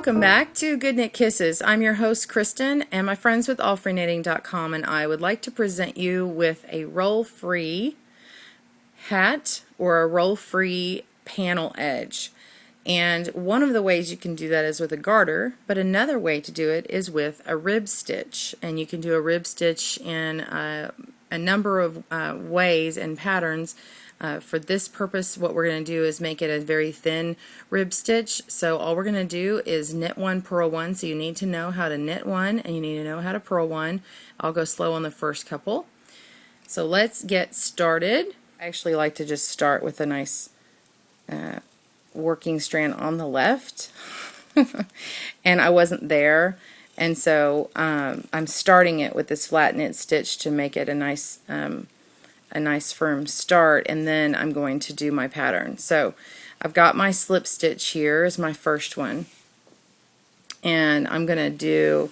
Welcome back to Good Knit Kisses. I'm your host Kristen, and my friends with allfreeknitting.com and I would like to present you with a roll-free hat or a roll-free panel edge. And one of the ways you can do that is with a garter, but another way to do it is with a rib stitch. And you can do a rib stitch in a number of ways and patterns. For this purpose, what we're going to do is make it a very thin rib stitch. So all we're going to do is knit one, purl one. So you need to know how to knit one and you need to know how to purl one. I'll go slow on the first couple. So let's get started. I actually like to just start with a nice working strand on the left. And I wasn't there. And so I'm starting it with this flat knit stitch to make it a nice firm start, and then I'm going to do my pattern. So I've got my slip stitch here as my first one, and I'm going to do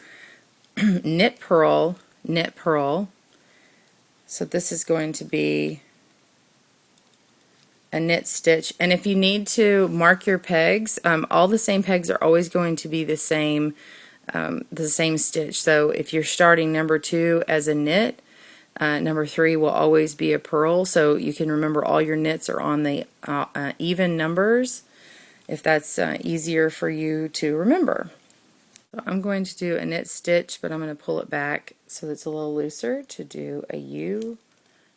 knit purl, knit purl. So this is going to be a knit stitch, and if you need to mark your pegs, all the same pegs are always going to be the same stitch. So if you're starting number 2 as a knit, number 3 will always be a purl, so you can remember all your knits are on the even numbers if that's easier for you to remember. So I'm going to do a knit stitch, but I'm going to pull it back so that it's a little looser to do a U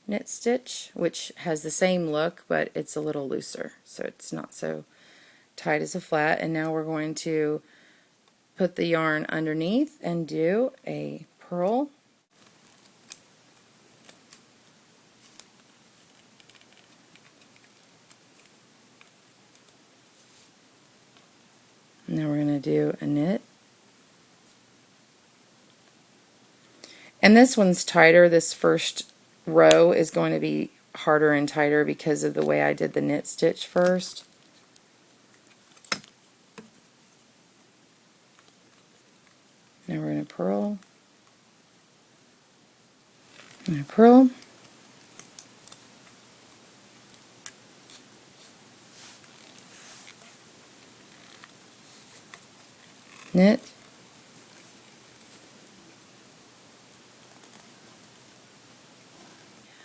knit stitch, which has the same look, but it's a little looser, so it's not so tight as a flat. And now we're going to put the yarn underneath and do a purl. Now we're going to do a knit. And this one's tighter. This first row is going to be harder and tighter because of the way I did the knit stitch first. Now we're going to purl. I'm going to purl. Knit.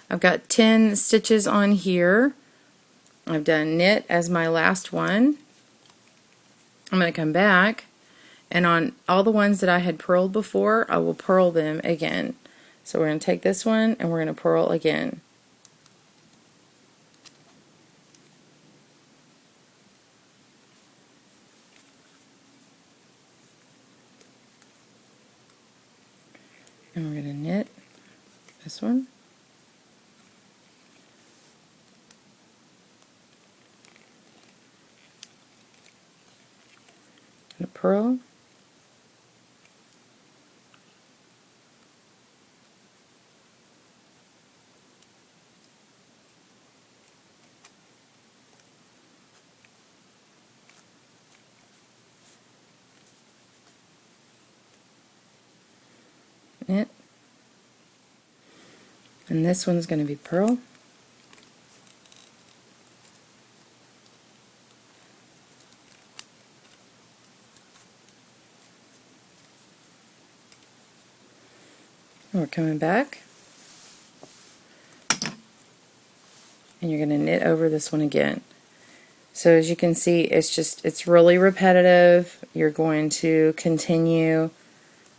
I've got 10 stitches on here. I've done knit as my last one. I'm going to come back, and on all the ones that I had purled before, I will purl them again. So we're going to take this one and we're going to purl again. And we're going to knit this one. And a purl. Knit. And this one's going to be purl. And we're coming back. And you're going to knit over this one again. So as you can see, it's really repetitive. You're going to continue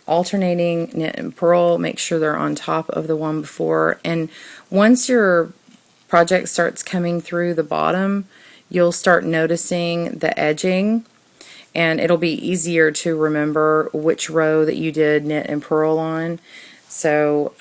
alternating knit and purl. Make sure they're on top of the one before, and once your project starts coming through the bottom, you'll start noticing the edging, and it'll be easier to remember which row that you did knit and purl on. So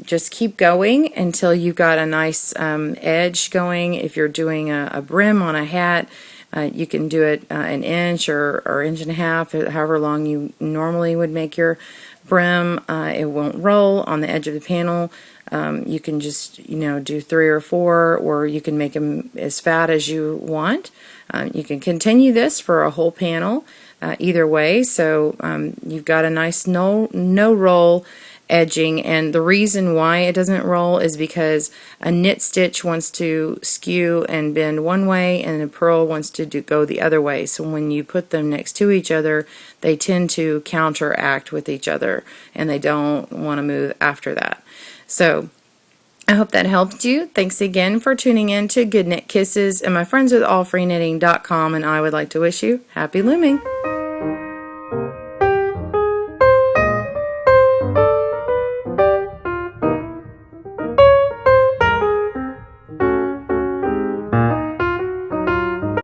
just keep going until you've got a nice edge going. If you're doing a brim on a hat, you can do it an inch or inch and a half, however long you normally would make your brim. It won't roll on the edge of the panel. You can just do 3 or 4, or you can make them as fat as you want. You can continue this for a whole panel either way. So you've got a nice no roll edging, and the reason why it doesn't roll is because a knit stitch wants to skew and bend one way and a purl wants to go the other way. So when you put them next to each other, they tend to counteract with each other and they don't want to move after that. So I hope that helped you. Thanks again for tuning in to Good Knit Kisses, and my friends with allfreenknitting.com and I would like to wish you happy looming.